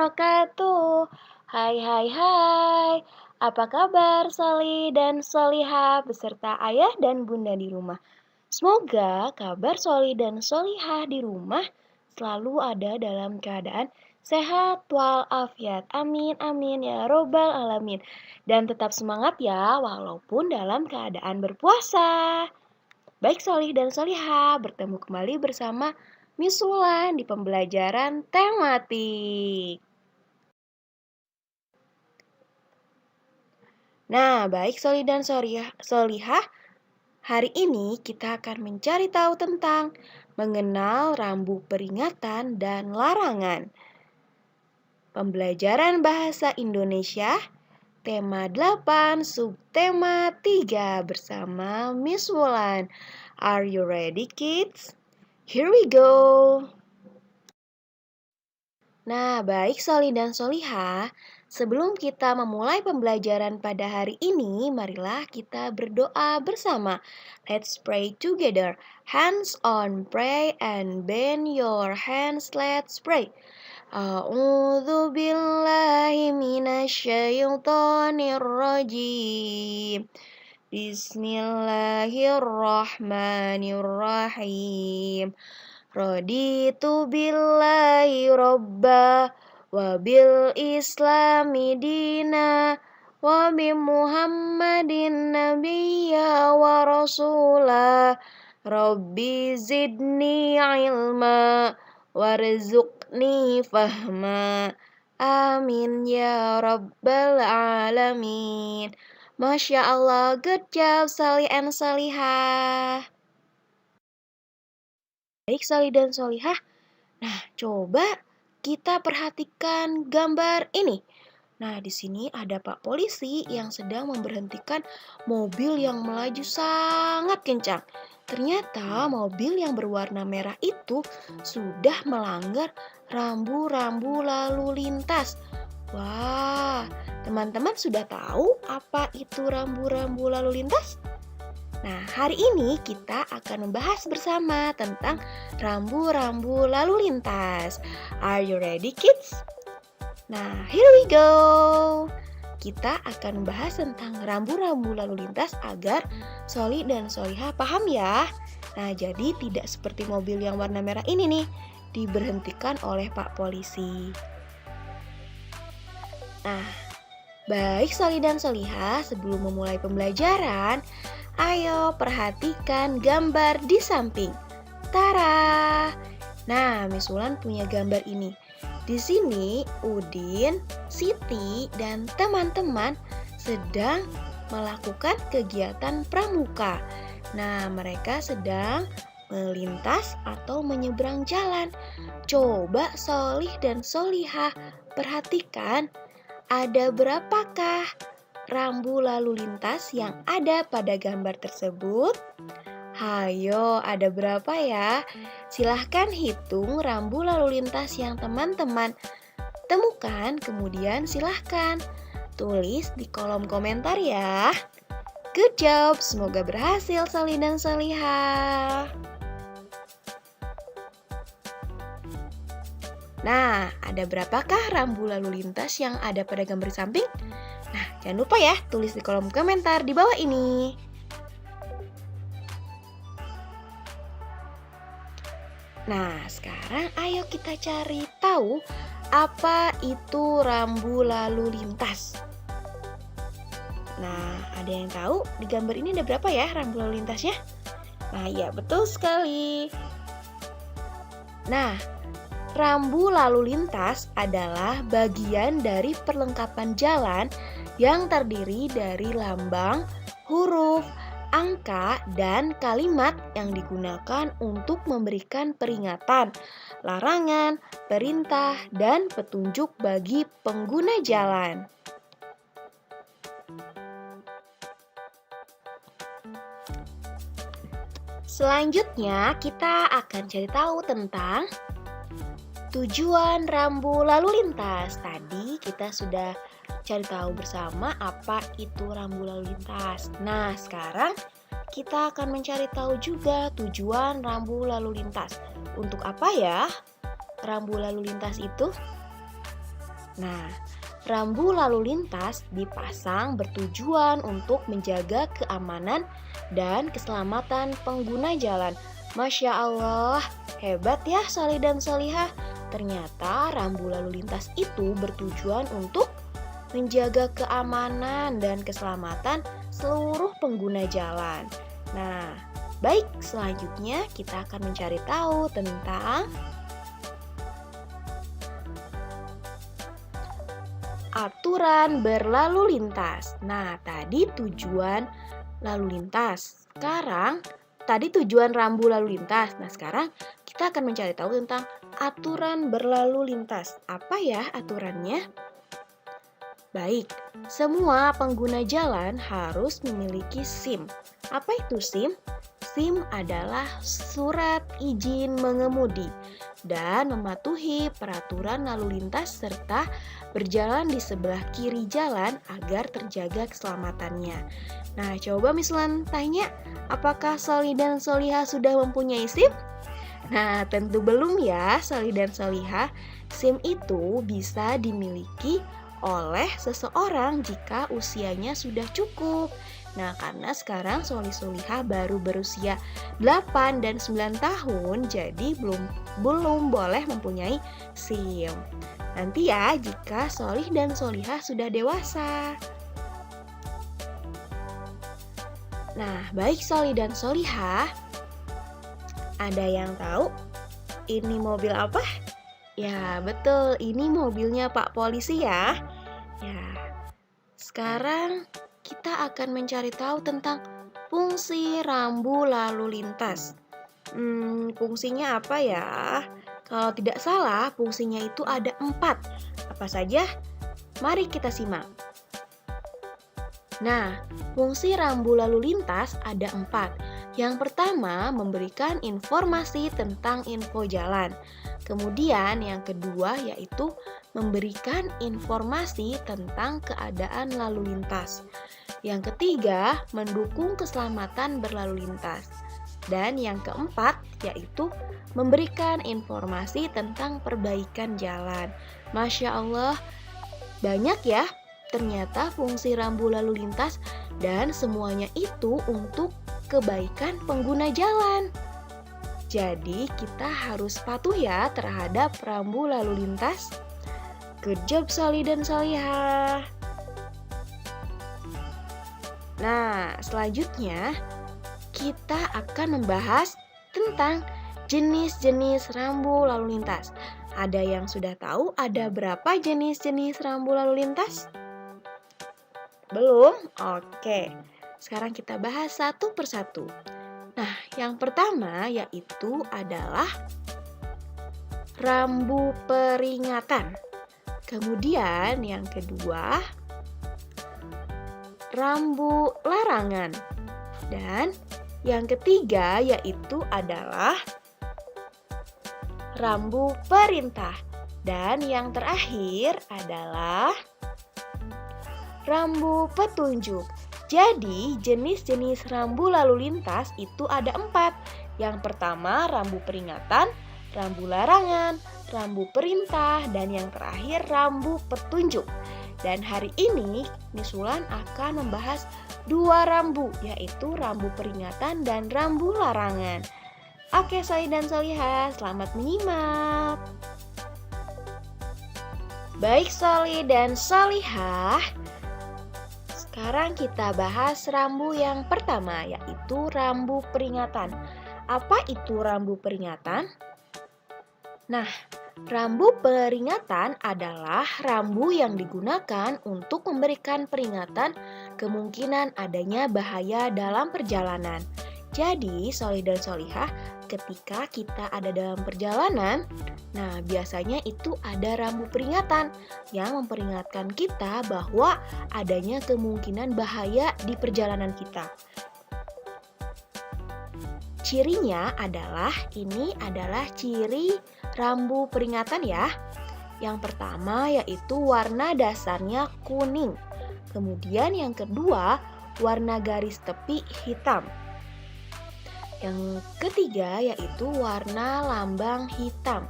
wabarakatuh. Hai hai hai. Apa kabar Soli dan Solihah beserta ayah dan bunda di rumah? Semoga kabar Soli dan Solihah di rumah selalu ada dalam keadaan sehat walafiat. Amin amin ya robbal alamin. Dan tetap semangat ya walaupun dalam keadaan berpuasa. Baik Solih dan Solihah, bertemu kembali bersama Miss Wulan di pembelajaran tematik. Nah, baik Solih dan Solihah, hari ini kita akan mencari tahu tentang mengenal rambu peringatan dan larangan. Pembelajaran Bahasa Indonesia, tema 8, subtema 3 bersama Miss Wulan. Are you ready kids? Here we go! Nah, baik Soli dan Solihah, sebelum kita memulai pembelajaran pada hari ini, marilah kita berdoa bersama. Let's pray together. Hands on, pray and bend your hands. Let's pray. A'udzu billahi minasyaitonir rajim. Bismillahirrahmanirrahim. Raditu billahi robba wa bil islami dina wa bi muhammadin nabiyya wa rasulah. Rabbi zidni ilma warzuqni fahma. Amin ya rabbal alamin. Masya Allah, good job Salih and Salihah. Baik Salih dan Solihah, nah coba kita perhatikan gambar ini. Nah di sini ada Pak Polisi yang sedang memberhentikan mobil yang melaju sangat kencang. Ternyata mobil yang berwarna merah itu sudah melanggar rambu-rambu lalu lintas. Wah, teman-teman sudah tahu apa itu rambu-rambu lalu lintas? Nah, hari ini kita akan membahas bersama tentang rambu-rambu lalu lintas. Are you ready, kids? Nah, here we go. Kita akan membahas tentang rambu-rambu lalu lintas agar Soli dan Solihah paham ya. Nah, jadi tidak seperti mobil yang warna merah ini nih, diberhentikan oleh Pak Polisi. Nah, baik Soli dan Solihah, sebelum memulai pembelajaran, ayo perhatikan gambar di samping. Tara! Nah, Miss Wulan punya gambar ini. Di sini Udin, Siti, dan teman-teman sedang melakukan kegiatan pramuka. Nah, mereka sedang melintas atau menyeberang jalan. Coba Solih dan Solihah perhatikan, ada berapakah rambu lalu lintas yang ada pada gambar tersebut? Hayo, ada berapa ya? Silahkan hitung rambu lalu lintas yang teman-teman temukan, kemudian silahkan tulis di kolom komentar ya. Good job, semoga berhasil Soli dan Solihah. Nah, ada berapakah rambu lalu lintas yang ada pada gambar samping? Nah, jangan lupa ya, tulis di kolom komentar di bawah ini. Nah, sekarang ayo kita cari tahu apa itu rambu lalu lintas. Nah, ada yang tahu di gambar ini ada berapa ya rambu lalu lintasnya? Nah, ya betul sekali. Nah, rambu lalu lintas adalah bagian dari perlengkapan jalan yang terdiri dari lambang, huruf, angka, dan kalimat yang digunakan untuk memberikan peringatan, larangan, perintah, dan petunjuk bagi pengguna jalan. Selanjutnya, kita akan cari tahu tentang tujuan rambu lalu lintas. Tadi kita sudah cari tahu bersama apa itu rambu lalu lintas. Nah, sekarang kita akan mencari tahu juga tujuan rambu lalu lintas. Untuk apa ya rambu lalu lintas itu? Nah, rambu lalu lintas dipasang bertujuan untuk menjaga keamanan dan keselamatan pengguna jalan. Masya Allah, hebat ya Solih dan Solihah. Ternyata rambu lalu lintas itu bertujuan untuk menjaga keamanan dan keselamatan seluruh pengguna jalan. Nah, baik, selanjutnya kita akan mencari tahu tentang aturan berlalu lintas. Nah, tadi tujuan lalu lintas. Tadi tujuan rambu lalu lintas. Nah, sekarang kita akan mencari tahu tentang aturan berlalu lintas. Apa ya aturannya? Baik, semua pengguna jalan harus memiliki SIM. Apa itu SIM? SIM adalah surat izin mengemudi dan mematuhi peraturan lalu lintas serta berjalan di sebelah kiri jalan agar terjaga keselamatannya. Nah, coba Miss Lan tanya, apakah Solih dan Solihah sudah mempunyai SIM? Nah, tentu belum ya, Solih dan Solihah. SIM itu bisa dimiliki oleh seseorang jika usianya sudah cukup. Nah, karena sekarang Solih Solihah baru berusia 8 dan 9 tahun, jadi belum boleh mempunyai SIM. Nanti ya jika Solih dan Solihah sudah dewasa. Nah, baik Solih dan Solihah, ada yang tahu ini mobil apa? Ya, betul, ini mobilnya Pak Polisi ya. Ya, sekarang kita akan mencari tahu tentang fungsi rambu lalu lintas. Fungsinya apa ya? Kalau tidak salah, fungsinya itu ada 4. Apa saja? Mari kita simak. Nah, fungsi rambu lalu lintas ada 4. Yang pertama, memberikan informasi tentang info jalan. Kemudian yang kedua yaitu memberikan informasi tentang keadaan lalu lintas. Yang ketiga, mendukung keselamatan berlalu lintas. Dan yang keempat yaitu memberikan informasi tentang perbaikan jalan. Masya Allah, banyak ya ternyata fungsi rambu lalu lintas dan semuanya itu untuk kebaikan pengguna jalan. Jadi kita harus patuh ya terhadap rambu lalu lintas. Good job Solih dan Solihah. Nah, selanjutnya kita akan membahas tentang jenis-jenis rambu lalu lintas. Ada yang sudah tahu ada berapa jenis-jenis rambu lalu lintas? Belum? Oke. Sekarang kita bahas satu persatu. Nah, yang pertama yaitu adalah rambu peringatan. Kemudian yang kedua, rambu larangan. Dan yang ketiga yaitu adalah rambu perintah. Dan yang terakhir adalah rambu petunjuk. Jadi, jenis-jenis rambu lalu lintas itu ada 4. Yang pertama, rambu peringatan, rambu larangan, rambu perintah, dan yang terakhir, rambu petunjuk. Dan hari ini, Miss Wulan akan membahas 2 rambu, yaitu rambu peringatan dan rambu larangan. Oke, Solih dan Solihah, selamat menyimak. Baik, Solih dan Solihah. Sekarang kita bahas rambu yang pertama, yaitu rambu peringatan. Apa itu rambu peringatan? Nah, rambu peringatan adalah rambu yang digunakan untuk memberikan peringatan kemungkinan adanya bahaya dalam perjalanan. Jadi, Solih dan Solihah, ketika kita ada dalam perjalanan, nah biasanya itu ada rambu peringatan yang memperingatkan kita bahwa adanya kemungkinan bahaya di perjalanan kita. Cirinya adalah, ini adalah ciri rambu peringatan ya. Yang pertama yaitu warna dasarnya kuning. Kemudian yang kedua, warna garis tepi hitam. Yang ketiga yaitu warna lambang hitam.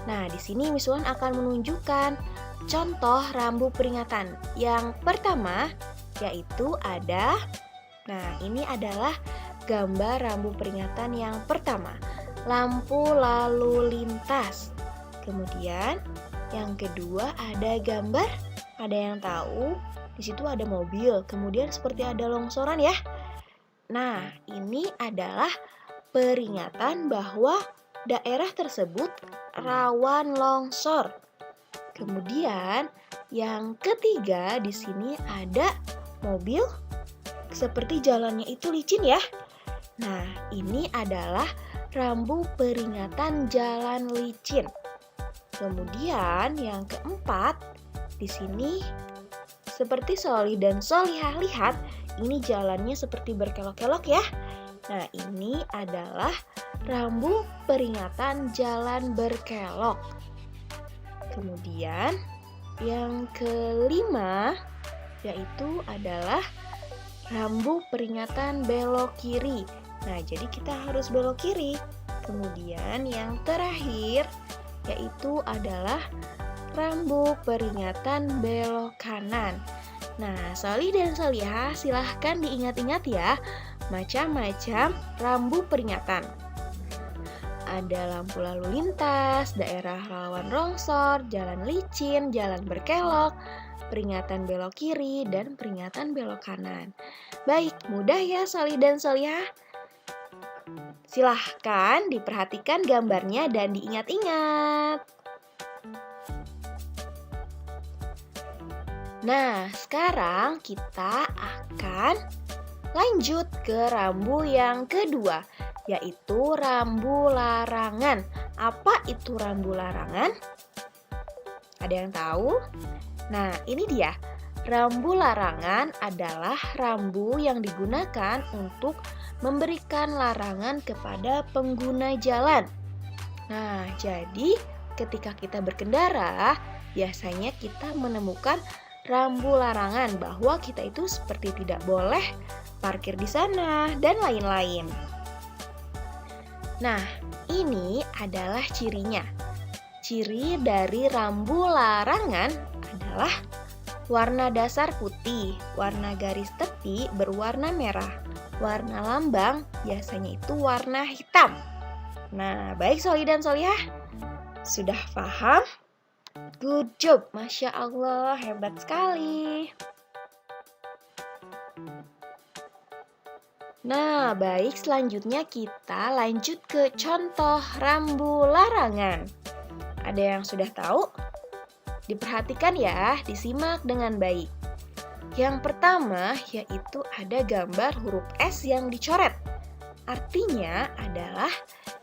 Nah, di sini Miss Wan akan menunjukkan contoh rambu peringatan. Yang pertama yaitu ada, nah ini adalah gambar rambu peringatan yang pertama, lampu lalu lintas. Kemudian yang kedua ada gambar, ada yang tahu? Di situ ada mobil, kemudian seperti ada longsoran ya. Nah, ini adalah peringatan bahwa daerah tersebut rawan longsor. Kemudian yang ketiga di sini ada mobil, seperti jalannya itu licin ya. Nah, ini adalah rambu peringatan jalan licin. Kemudian yang keempat, di sini seperti Solih dan Solihah, lihat ini jalannya seperti berkelok-kelok ya. Nah, ini adalah rambu peringatan jalan berkelok. Kemudian yang kelima yaitu adalah rambu peringatan belok kiri. Nah, jadi kita harus belok kiri. Kemudian yang terakhir yaitu adalah rambu peringatan belok kanan. Nah, Solih dan Solihah silahkan diingat-ingat ya, macam-macam rambu peringatan. Ada lampu lalu lintas, daerah rawan longsor, jalan licin, jalan berkelok, peringatan belok kiri, dan peringatan belok kanan. Baik, mudah ya Solih dan Solihah? Silahkan diperhatikan gambarnya dan diingat-ingat. Nah, sekarang kita akan lanjut ke rambu yang kedua, yaitu rambu larangan. Apa itu rambu larangan? Ada yang tahu? Nah, ini dia. Rambu larangan adalah rambu yang digunakan untuk memberikan larangan kepada pengguna jalan. Nah, jadi ketika kita berkendara, biasanya kita menemukan rambu larangan bahwa kita itu seperti tidak boleh parkir di sana dan lain-lain. Nah, ini adalah cirinya. Ciri dari rambu larangan adalah warna dasar putih, warna garis tepi berwarna merah, warna lambang biasanya itu warna hitam. Nah, baik Solih dan Solihah, sudah paham? Good job, Masya Allah, hebat sekali. Nah, baik, selanjutnya kita lanjut ke contoh rambu larangan. Ada yang sudah tahu? Diperhatikan ya, disimak dengan baik. Yang pertama yaitu ada gambar huruf S yang dicoret. Artinya adalah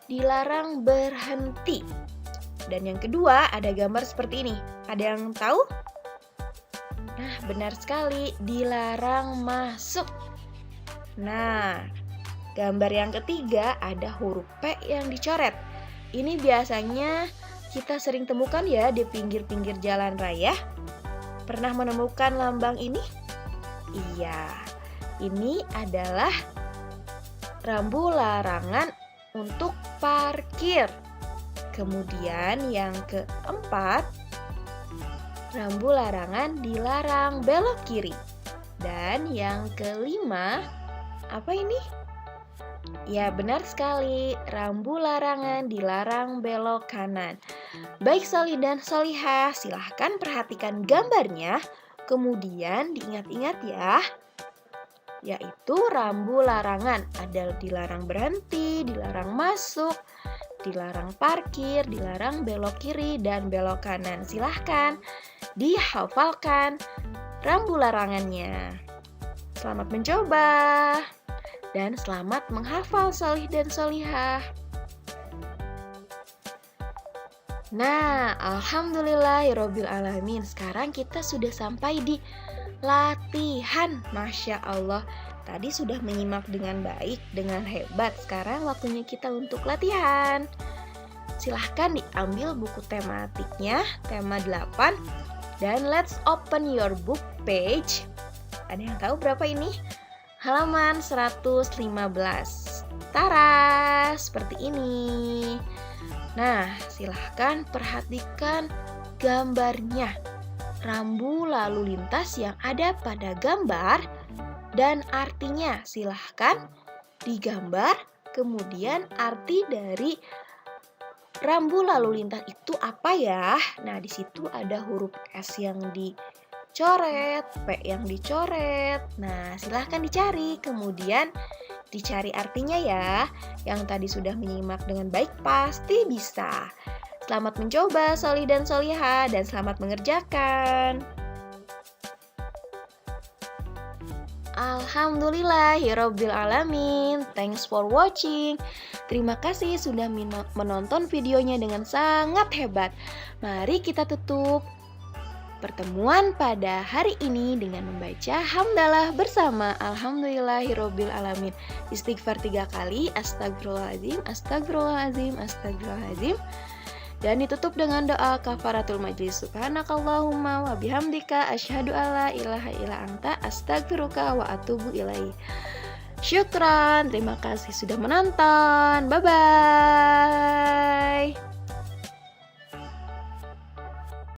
dilarang berhenti. Dan yang kedua ada gambar seperti ini. Ada yang tahu? Nah, benar sekali, dilarang masuk. Nah, gambar yang ketiga ada huruf P yang dicoret. Ini biasanya kita sering temukan ya di pinggir-pinggir jalan raya. Pernah menemukan lambang ini? Iya, ini adalah rambu larangan untuk parkir. Kemudian yang keempat, rambu larangan dilarang belok kiri. Dan yang kelima, apa ini? Ya, benar sekali, rambu larangan dilarang belok kanan. Baik Solih dan Solihah, silahkan perhatikan gambarnya, kemudian diingat-ingat ya. Yaitu rambu larangan, ada dilarang berhenti, dilarang masuk, dilarang parkir, dilarang belok kiri dan belok kanan. Silahkan dihafalkan rambu larangannya. Selamat mencoba dan selamat menghafal Solih dan Solihah. Nah, alhamdulillahirabbil alamin. Sekarang kita sudah sampai di latihan. Masya Allah, tadi sudah menyimak dengan baik, dengan hebat. Sekarang waktunya kita untuk latihan. Silahkan diambil buku tematiknya, tema 8. Dan let's open your book page. Ada yang tahu berapa ini? Halaman 115. Tara, seperti ini. Nah, silahkan perhatikan gambarnya. Rambu lalu lintas yang ada pada gambar dan artinya. Silahkan digambar, kemudian arti dari rambu lalu lintas itu apa ya? Nah, di situ ada huruf S yang dicoret, P yang dicoret. Nah, silahkan dicari, kemudian dicari artinya ya. Yang tadi sudah menyimak dengan baik pasti bisa. Selamat mencoba, Soli dan Soliha, dan selamat mengerjakan. Alhamdulillahirabbil alamin. Thanks for watching. Terima kasih sudah menonton videonya dengan sangat hebat. Mari kita tutup pertemuan pada hari ini dengan membaca hamdalah bersama alhamdulillahirabbil alamin. Istighfar 3 kali, astagfirullahaladzim, astagfirullahaladzim, astagfirullahaladzim. Dan ditutup dengan doa kafaratul majlis. Subhanakallahumma wa bihamdika asyhadu alla ilaha illa anta astaghfiruka wa atubu ilaih. Syukran, terima kasih sudah menonton. Bye bye.